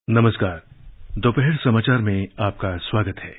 नमस्कार। दोपहर समाचार में आपका स्वागत है।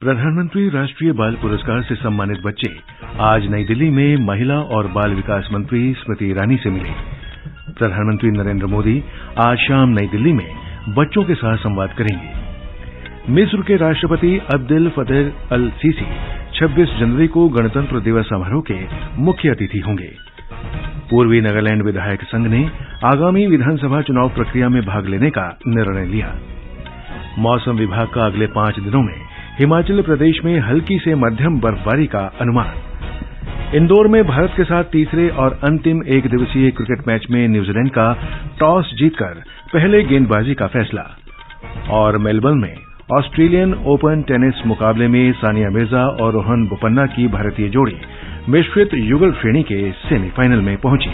प्रधानमंत्री राष्ट्रीय बाल पुरस्कार से सम्मानित बच्चे आज नई दिल्ली में महिला और बाल विकास मंत्री स्मृति ईरानी से मिले। प्रधानमंत्री नरेंद्र मोदी आज शाम नई दिल्ली में बच्चों के साथ संवाद करेंगे। मिस्र के राष्ट्रपति अब्देल फतेह अल सीसी 26 जनवरी को गणतंत्र दिवस समारोह के मुख्य अतिथि होंगे। पूर्वी नागालैंड विधायक संघ ने आगामी विधानसभा चुनाव प्रक्रिया में भाग लेने का निर्णय लिया। मौसम विभाग का अगले 5 दिनों में हिमाचल प्रदेश में हल्की से मध्यम बर्फबारी का अनुमान। इंदौर में भारत के साथ तीसरे और अंतिम एक दिवसीय क्रिकेट मैच में न्यूजीलैंड का टॉस जीतकर पहले गेंदबाजी का फैसला। और मेलबर्न में ऑस्ट्रेलियन ओपन टेनिस मुकाबले में सानिया मिर्जा और रोहन बोपन्ना की भारतीय जोड़ी मिश्रित युगल श्रेणी के सेमीफाइनल में पहुंची।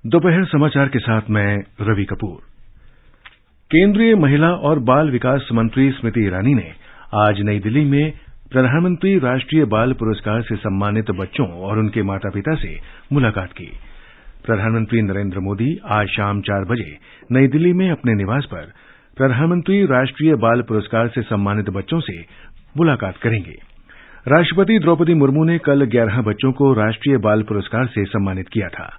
दोपहर समाचार के साथ मैं रवि कपूर। केंद्रीय महिला और बाल विकास मंत्री स्मृति ईरानी ने आज नई दिल्ली में प्रधानमंत्री राष्ट्रीय बाल पुरस्कार से सम्मानित बच्चों और उनके माता पिता से मुलाकात की। प्रधानमंत्री नरेंद्र मोदी आज शाम 4 बजे नई दिल्ली में अपने निवास पर प्रधानमंत्री राष्ट्रीय बाल पुरस्कार से सम्मानित बच्चों से मुलाकात करेंगे। राष्ट्रपति द्रौपदी मुर्मू ने कल 11 बच्चों को राष्ट्रीय बाल पुरस्कार से सम्मानित किया था।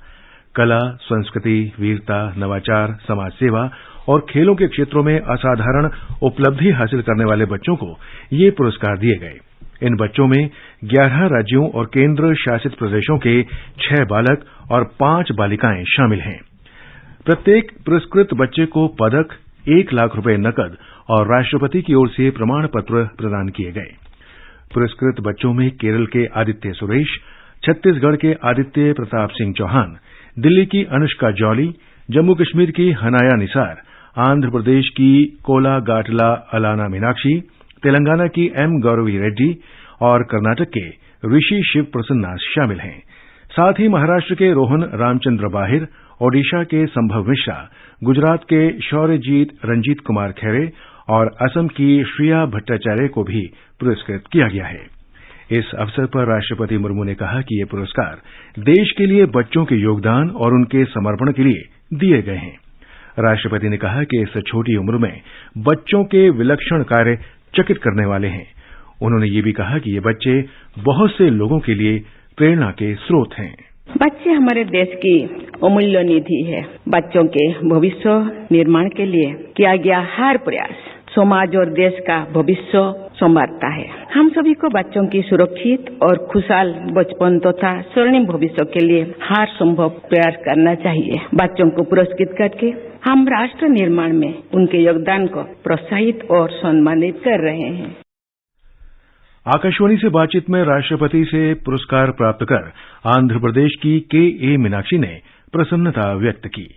कला, संस्कृति, वीरता, नवाचार, समाज सेवा और खेलों के क्षेत्रों में असाधारण उपलब्धि हासिल करने वाले बच्चों को ये पुरस्कार दिए गए। इन बच्चों में 11 राज्यों और केंद्र शासित प्रदेशों के 6 बालक और 5 बालिकाएं शामिल हैं। प्रत्येक पुरस्कृत बच्चे को पदक, 1 लाख रुपए नकद और राष्ट्रपति की ओर से प्रमाण पत्र प्रदान किए गए। पुरस्कृत बच्चों में केरल के आदित्य सुरेश, छत्तीसगढ़ के आदित्य प्रताप सिंह चौहान, दिल्ली की अनुष्का जॉली, जम्मू कश्मीर की हनाया निसार, आंध्र प्रदेश की कोला गाटला अलाना मीनाक्षी, तेलंगाना की एम गौरवी रेड्डी और कर्नाटक के ऋषि शिव प्रसन्ना शामिल हैं। साथ ही महाराष्ट्र के रोहन रामचंद्र बाहिर, ओडिशा के संभव मिश्रा, गुजरात के शौर्यजीत रंजीत कुमार खैरे और असम की श्रिया भट्टाचार्य को भी पुरस्कृत किया गया है। इस अवसर पर राष्ट्रपति मुर्मू ने कहा कि ये पुरस्कार देश के लिए बच्चों के योगदान और उनके समर्पण के लिए दिए गए हैं। राष्ट्रपति ने कहा कि इस छोटी उम्र में बच्चों के विलक्षण कार्य चकित करने वाले हैं। उन्होंने ये भी कहा कि ये बच्चे बहुत से लोगों के लिए प्रेरणा के स्रोत हैं। बच्चे हमारे देश की अमूल्य निधि है। बच्चों के भविष्य निर्माण के लिए किया गया हर प्रयास समाज और देश का भविष्य संवारता है। हम सभी को बच्चों की सुरक्षित और खुशहाल बचपन तथा स्वर्णिम भविष्य के लिए हर संभव प्रयास करना चाहिए। बच्चों को पुरस्कृत करके हम राष्ट्र निर्माण में उनके योगदान को प्रोत्साहित और सम्मानित कर रहे हैं। आकाशवाणी से बातचीत में राष्ट्रपति से पुरस्कार प्राप्त कर आंध्र प्रदेश की के.ए. मीनाक्षी ने प्रसन्नता व्यक्त की।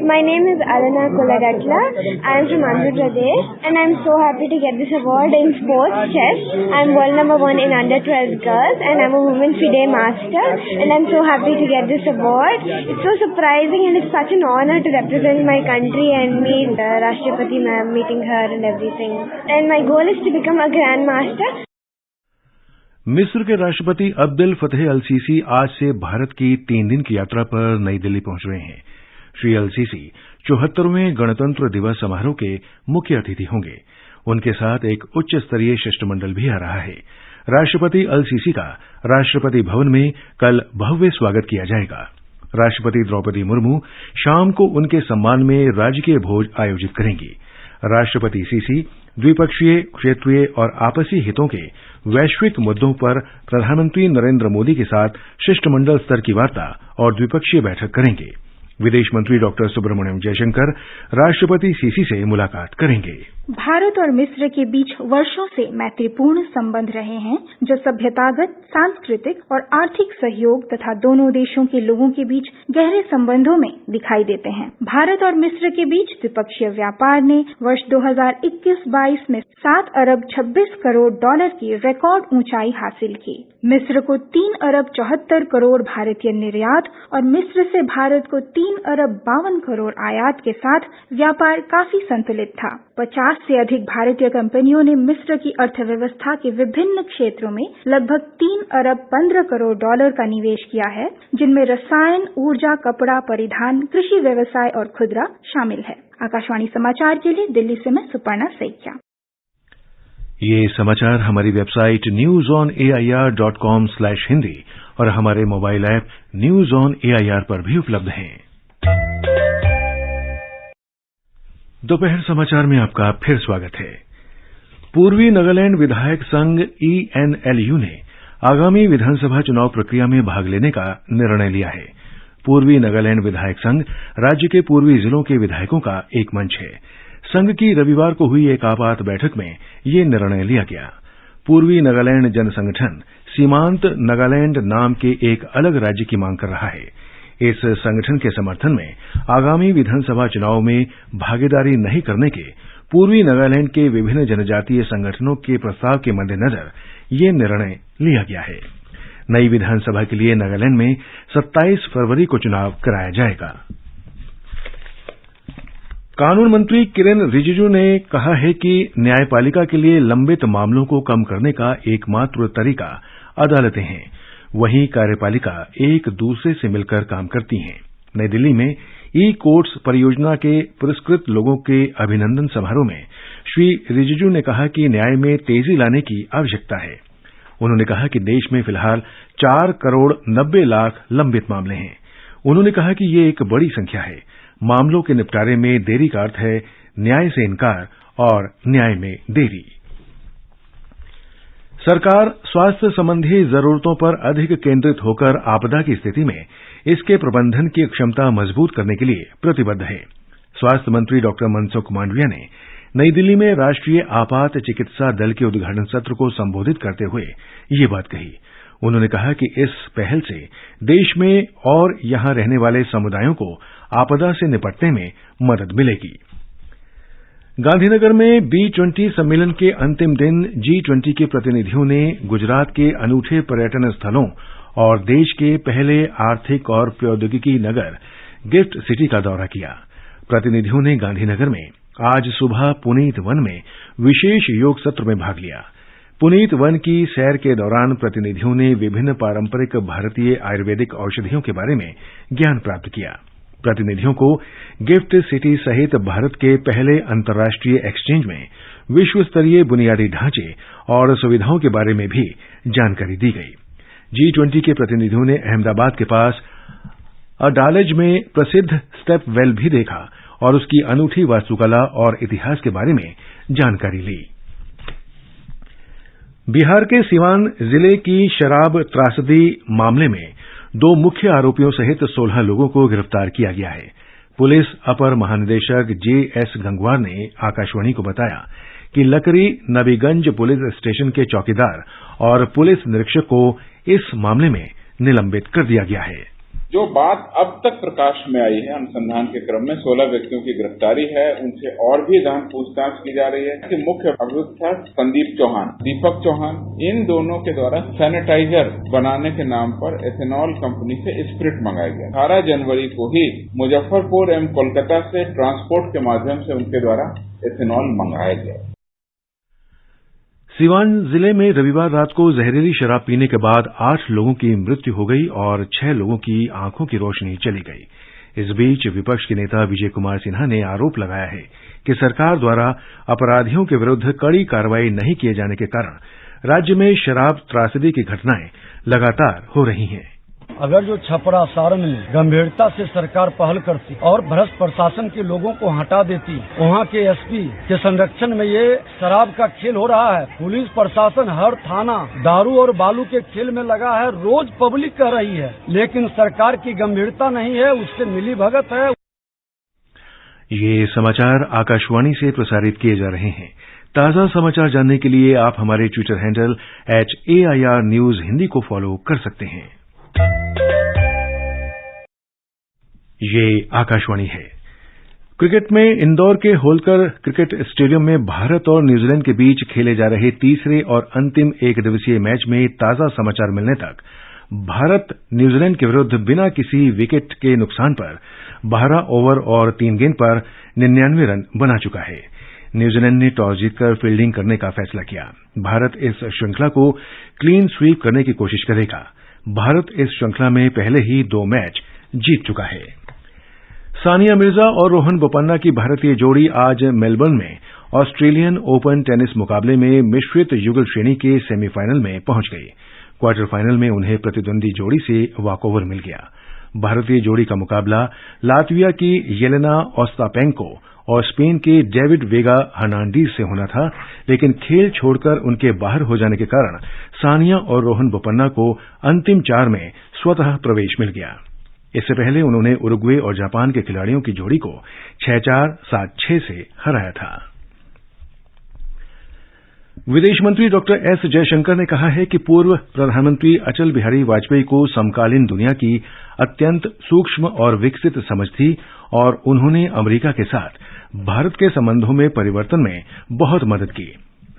My name is Alana Kolagatla. I am from Andhra Pradesh and I am so happy to get this award in sports chess. I am world number 1 in under 12 girls and I am a women's FIDE master and I am so happy to get this award. It's so surprising and it's such an honor to represent my country and meet Rashtrapati ma'am, meeting her and everything. And my goal is to become a grandmaster. मिस्र के राष्ट्रपति Abdel Fattah अल CC आज से भारत की 3 दिन की यात्रा पर नई दिल्ली पहुंच रहे हैं। श्री अल सीसी 74वें गणतंत्र दिवस समारोह के मुख्य अतिथि होंगे। उनके साथ एक उच्च स्तरीय शिष्टमंडल भी आ रहा है। राष्ट्रपति अल सीसी का राष्ट्रपति भवन में कल भव्य स्वागत किया जाएगा। राष्ट्रपति द्रौपदी मुर्मू शाम को उनके सम्मान में राजकीय भोज आयोजित करेंगी। राष्ट्रपति सीसी द्विपक्षीय, क्षेत्रीय और आपसी हितों के वैश्विक मुद्दों पर प्रधानमंत्री नरेंद्र मोदी के साथ शिष्टमंडल स्तर की वार्ता और द्विपक्षीय बैठक करेंगे। विदेश मंत्री डॉक्टर सुब्रमण्यम जयशंकर राष्ट्रपति सीसी से मुलाकात करेंगे। भारत और मिस्र के बीच वर्षों से मैत्रीपूर्ण संबंध रहे हैं, जो सभ्यतागत, सांस्कृतिक और आर्थिक सहयोग तथा दोनों देशों के लोगों के बीच गहरे संबंधों में दिखाई देते हैं। भारत और मिस्र के बीच द्विपक्षीय व्यापार ने वर्ष 2021-22 में 7 अरब 26 करोड़ डॉलर की रिकॉर्ड ऊंचाई हासिल की। मिस्र को 3 अरब 74 करोड़ भारतीय निर्यात और मिस्र से भारत को 3 3 अरब 52 करोड़ आयात के साथ व्यापार काफी संतुलित था। 50 से अधिक भारतीय कंपनियों ने मिस्र की अर्थव्यवस्था के विभिन्न क्षेत्रों में लगभग 3 अरब 15 करोड़ डॉलर का निवेश किया है, जिनमें रसायन, ऊर्जा, कपड़ा, परिधान, कृषि व्यवसाय और खुदरा शामिल है। आकाशवाणी समाचार के लिए दिल्ली से मैं सुपर्णा सैकिया। ये समाचार हमारी वेबसाइट newsonair.com/hindi और हमारे mobile app news on AIR पर भी उपलब्ध हैं। दोपहर समाचार में आपका फिर स्वागत है। पूर्वी नागालैंड विधायक संघ ENLU ने आगामी विधानसभा चुनाव प्रक्रिया में भाग लेने का निर्णय लिया है। पूर्वी नागालैंड विधायक संघ राज्य के पूर्वी जिलों के विधायकों का एक मंच है। संघ की रविवार को हुई एक आपात बैठक में ये निर्णय लिया गया। पूर्वी नागालैंड जन संगठन सीमांत नागालैंड नाम के एक अलग राज्य की मांग कर रहा है। इस संगठन के समर्थन में आगामी विधानसभा चुनाव में भागीदारी नहीं करने के पूर्वी नागालैंड के विभिन्न जनजातीय संगठनों के प्रस्ताव के मद्देनजर ये निर्णय लिया गया है। नई विधानसभा के लिए नागालैंड में 27 फरवरी को चुनाव कराया जाएगा। कानून मंत्री किरेन रिजिजू ने कहा है कि न्यायपालिका के लिए लंबित मामलों को कम करने का एकमात्र तरीका अदालतें हैं। वहीं कार्यपालिका एक दूसरे से मिलकर काम करती हैं। नई दिल्ली में ई-कोर्ट्स परियोजना के पुरस्कृत लोगों के अभिनंदन समारोह में श्री रिजिजू ने कहा कि न्याय में तेजी लाने की आवश्यकता है। उन्होंने कहा कि देश में फिलहाल 4 करोड़ 90 लाख लंबित मामले हैं। उन्होंने कहा कि ये एक बड़ी संख्या है। मामलों के निपटारे में देरी का अर्थ है न्याय से इनकार और न्याय में देरी। सरकार स्वास्थ्य संबंधी जरूरतों पर अधिक केंद्रित होकर आपदा की स्थिति में इसके प्रबंधन की क्षमता मजबूत करने के लिए प्रतिबद्ध है। स्वास्थ्य मंत्री डॉ मनसुख मांडविया ने नई दिल्ली में राष्ट्रीय आपात चिकित्सा दल के उद्घाटन सत्र को संबोधित करते हुए ये बात कही। उन्होंने कहा कि इस पहल से देश में और यहां रहने वाले समुदायों को आपदा से निपटने में मदद मिलेगी। गांधीनगर में B20 सम्मेलन के अंतिम दिन G20 के प्रतिनिधियों ने गुजरात के अनूठे पर्यटन स्थलों और देश के पहले आर्थिक और प्रौद्योगिकी नगर गिफ्ट सिटी का दौरा किया। प्रतिनिधियों ने गांधीनगर में आज सुबह पुनीत वन में विशेष योग सत्र में भाग लिया। पुनीत वन की सैर के दौरान प्रतिनिधियों ने विभिन्न पारंपरिक भारतीय आयुर्वेदिक औषधियों के बारे में ज्ञान प्राप्त किया। प्रतिनिधियों को गिफ्ट सिटी सहित भारत के पहले अंतर्राष्ट्रीय एक्सचेंज में विश्व स्तरीय बुनियादी ढांचे और सुविधाओं के बारे में भी जानकारी दी गई। G20 के प्रतिनिधियों ने अहमदाबाद के पास अडालज में प्रसिद्ध स्टेप वेल भी देखा और उसकी अनूठी वास्तुकला और इतिहास के बारे में जानकारी ली। बिहार के सीवान जिले की शराब त्रासदी मामले में 2 मुख्य आरोपियों सहित 16 लोगों को गिरफ्तार किया गया है। पुलिस अपर महानिदेशक JS गंगवार ने आकाशवाणी को बताया कि लकड़ी नबीगंज पुलिस स्टेशन के चौकीदार और पुलिस निरीक्षक को इस मामले में निलंबित कर दिया गया है। जो बात अब तक प्रकाश में आई है, अनुसंधान के क्रम में 16 व्यक्तियों की गिरफ्तारी है। उनसे और भी गहन पूछताछ की जा रही है कि मुख्य अभियुक्त था संदीप चौहान, दीपक चौहान। इन दोनों के द्वारा सैनिटाइजर बनाने के नाम पर एथेनॉल कंपनी से स्प्रिट मंगाया गया। 18 जनवरी को ही मुजफ्फरपुर एवं कोलकाता से ट्रांसपोर्ट के माध्यम से उनके द्वारा एथेनॉल मंगाया गया। सीवान जिले में रविवार रात को जहरीली शराब पीने के बाद 8 लोगों की मृत्यु हो गई और 6 लोगों की आंखों की रोशनी चली गई। इस बीच विपक्ष के नेता विजय कुमार सिन्हा ने आरोप लगाया है कि सरकार द्वारा अपराधियों के विरुद्ध कड़ी कार्रवाई नहीं किए जाने के कारण राज्य में शराब त्रासदी की घटनाएं लगातार हो रही हैं। अगर जो छपरा सारण में गंभीरता से सरकार पहल करती और भ्रष्ट प्रशासन के लोगों को हटा देती, वहाँ के SP के संरक्षण में ये शराब का खेल हो रहा है। पुलिस प्रशासन हर थाना दारू और बालू के खेल में लगा है। रोज पब्लिक कह रही है, लेकिन सरकार की गंभीरता नहीं है, उससे मिली भगत है। ये समाचार आकाशवाणी से प्रसारित किए जा रहे हैं। ताजा समाचार जानने के लिए आप हमारे Twitter handle @AIR News Hindi को फॉलो कर सकते हैं। ये आकाशवाणी है। क्रिकेट में इंदौर के होलकर क्रिकेट स्टेडियम में भारत और न्यूजीलैंड के बीच खेले जा रहे तीसरे और अंतिम एक दिवसीय मैच में ताजा समाचार मिलने तक भारत न्यूजीलैंड के विरुद्ध बिना किसी विकेट के नुकसान पर 12 ओवर और 3 गेंद पर 99 रन बना चुका है। न्यूजीलैंड ने टॉस जीतकर फील्डिंग करने का फैसला किया। भारत इस श्रृंखला को क्लीन स्वीप करने की कोशिश करेगा। भारत इस श्रृंखला में पहले ही 2 मैच जीत चुका है। सानिया मिर्जा और रोहन बोपन्ना की भारतीय जोड़ी आज मेलबर्न में ऑस्ट्रेलियन ओपन टेनिस मुकाबले में मिश्रित युगल श्रेणी के सेमीफाइनल में पहुंच गई। क्वार्टर फाइनल में उन्हें प्रतिद्वंदी जोड़ी से वॉकओवर मिल गया। भारतीय जोड़ी का मुकाबला लातविया की येलेना ओस्तापेंको और स्पेन के डेविड वेगा हर्नांडीज से होना था, लेकिन खेल छोड़कर उनके बाहर हो जाने के कारण सानिया और रोहन बोपन्ना को अंतिम 4 में स्वतः प्रवेश मिल गया। इससे पहले उन्होंने उरुग्वे और जापान के खिलाड़ियों की जोड़ी को 6-4, 7-6 से हराया था। विदेश मंत्री डॉक्टर एस जयशंकर ने कहा है कि पूर्व प्रधानमंत्री अटल बिहारी वाजपेयी को समकालीन दुनिया की अत्यंत सूक्ष्म और विकसित समझ थी और उन्होंने अमेरिका के साथ भारत के संबंधों में परिवर्तन में बहुत मदद की।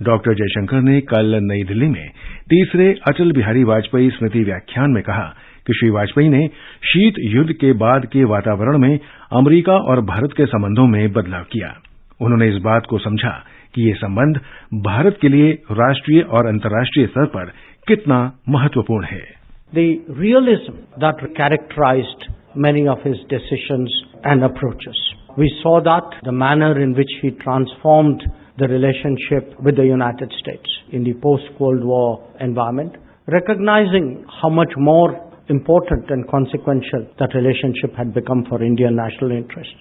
डॉक्टर जयशंकर ने कल नई दिल्ली में तीसरे अटल बिहारी वाजपेयी स्मृति व्याख्यान में कहा कि श्री वाजपेयी ने शीत युद्ध के बाद के वातावरण में अमेरिका और भारत के संबंधों में बदलाव किया। उन्होंने इस बात को समझा कि ये संबंध भारत के लिए राष्ट्रीय और अंतर्राष्ट्रीय स्तर पर कितना महत्वपूर्ण है। The realism that characterized many of his decisions and approaches. We saw that the manner in which he transformed the relationship with the United States in the post-Cold War environment, recognizing how much more important and consequential that relationship had become for Indian national interest.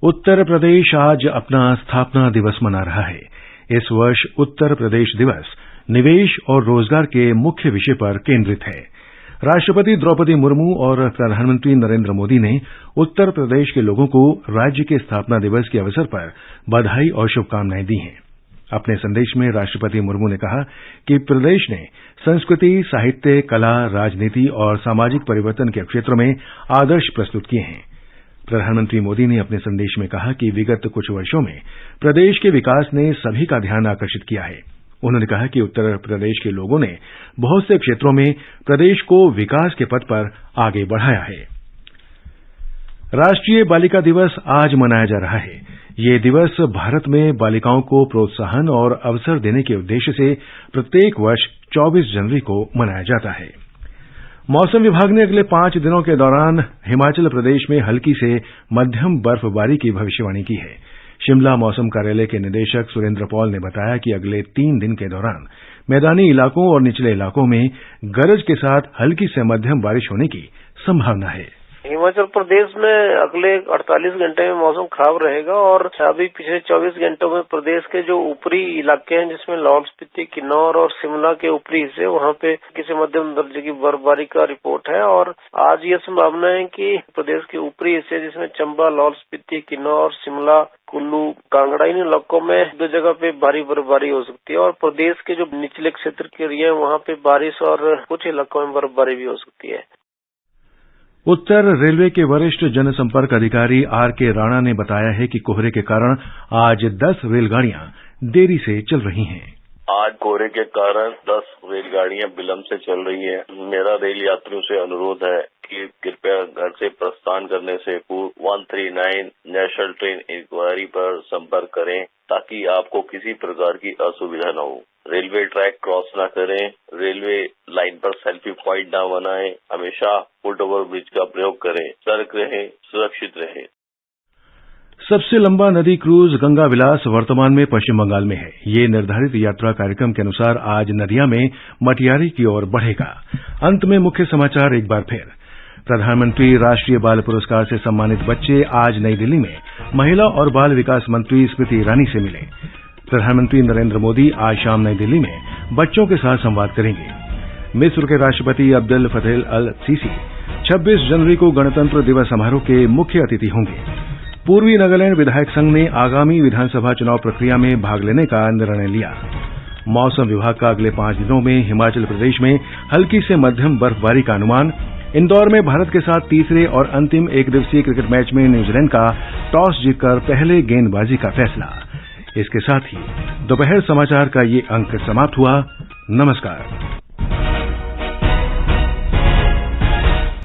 Uttar Pradesh आज अपना स्थापना दिवस मना रहा है। इस वर्ष उत्तर प्रदेश दिवस निवेश और रोजगार के मुख्य विषय पर केंद्रित है। राष्ट्रपति द्रौपदी मुर्मू और प्रधानमंत्री नरेंद्र मोदी ने उत्तर प्रदेश के लोगों को राज्य के स्थापना दिवस के अवसर पर बधाई और शुभकामनाएं दी हैं। अपने संदेश में राष्ट्रपति मुर्मू ने कहा कि प्रदेश ने संस्कृति, साहित्य, कला, राजनीति और सामाजिक परिवर्तन के क्षेत्र में आदर्श प्रस्तुत किए हैं। प्रधानमंत्री मोदी ने अपने संदेश में कहा कि विगत कुछ वर्षों में प्रदेश के विकास ने सभी का ध्यान आकर्षित किया है। उन्होंने कहा कि उत्तर प्रदेश के लोगों ने बहुत से क्षेत्रों में प्रदेश को विकास के पथ पर आगे बढ़ाया है। राष्ट्रीय बालिका दिवस आज मनाया जा रहा है। ये दिवस भारत में बालिकाओं को प्रोत्साहन और अवसर देने के उद्देश्य से प्रत्येक वर्ष 24 जनवरी को मनाया जाता है। मौसम विभाग ने अगले 5 दिनों के दौरान हिमाचल प्रदेश में हल्की से मध्यम बर्फबारी की भविष्यवाणी की है। शिमला मौसम कार्यालय के निदेशक सुरेंद्र पॉल ने बताया कि अगले 3 दिन के दौरान मैदानी इलाकों और निचले इलाकों में गरज के साथ हल्की से मध्यम बारिश होने की संभावना है। हिमाचल प्रदेश में अगले 48 घंटे में मौसम खराब रहेगा और अभी पिछले 24 घंटों में प्रदेश के जो ऊपरी इलाके हैं जिसमें लाहौल स्पीति, किन्नौर और शिमला के ऊपरी हिस्से वहां पे किसी मध्यम दर्जे की बर्फबारी का रिपोर्ट है। और आज ये संभावना है कि प्रदेश के ऊपरी हिस्से जिसमें चंबा, लाहौल स्पीति, किन्नौर, शिमला, कुल्लू, कांगड़ा इन इलाकों में 2 जगह पे भारी बर्फबारी हो सकती है और प्रदेश के जो निचले क्षेत्र के एरिया है वहां पे बारिश और कुछ इलाकों में बर्फबारी भी हो सकती है। उत्तर रेलवे के वरिष्ठ जनसंपर्क अधिकारी आर.के. राणा ने बताया है कि कोहरे के कारण आज 10 रेलगाड़ियां देरी से चल रही हैं। आज कोहरे के कारण 10 रेलगाड़ियां विलंब से चल रही हैं। मेरा रेल यात्रियों से अनुरोध है कि कृपया घर से प्रस्थान करने से पूर्व 139 नेशनल ट्रेन इंक्वायरी पर संपर्क करें ताकि आपको किसी प्रकार की असुविधा न हो। रेलवे ट्रैक क्रॉस न करें, रेलवे लाइन पर सेल्फी पॉइंट न बनाएं, हमेशा फुट ओवर ब्रिज का प्रयोग करें, सतर्क रहें, सुरक्षित रहें। सबसे लंबा नदी क्रूज गंगा विलास वर्तमान में पश्चिम बंगाल में है। ये निर्धारित यात्रा कार्यक्रम के अनुसार आज नदिया में मटियारी की ओर बढ़ेगा। अंत में मुख्य समाचार एक बार फिर। प्रधानमंत्री राष्ट्रीय बाल पुरस्कार से सम्मानित बच्चे आज नई दिल्ली में महिला और बाल विकास मंत्री स्मृति ईरानी से मिले। प्रधानमंत्री नरेंद्र मोदी आज शाम नई दिल्ली में बच्चों के साथ संवाद करेंगे। मिस्र के राष्ट्रपति अब्देल फतेह अल सीसी 26 जनवरी को गणतंत्र दिवस समारोह के मुख्य अतिथि होंगे। पूर्वी नागालैंड विधायक संघ ने आगामी विधानसभा चुनाव प्रक्रिया में भाग लेने का निर्णय लिया। मौसम विभाग का अगले 5 दिनों में हिमाचल प्रदेश में हल्की से मध्यम बर्फबारी का अनुमान। इंदौर में भारत के साथ तीसरे और अंतिम एकदिवसीय क्रिकेट मैच में न्यूजीलैंड का टॉस जीतकर पहले गेंदबाजी का फैसला। इसके साथ ही दोपहर समाचार का ये अंक समाप्त हुआ। नमस्कार।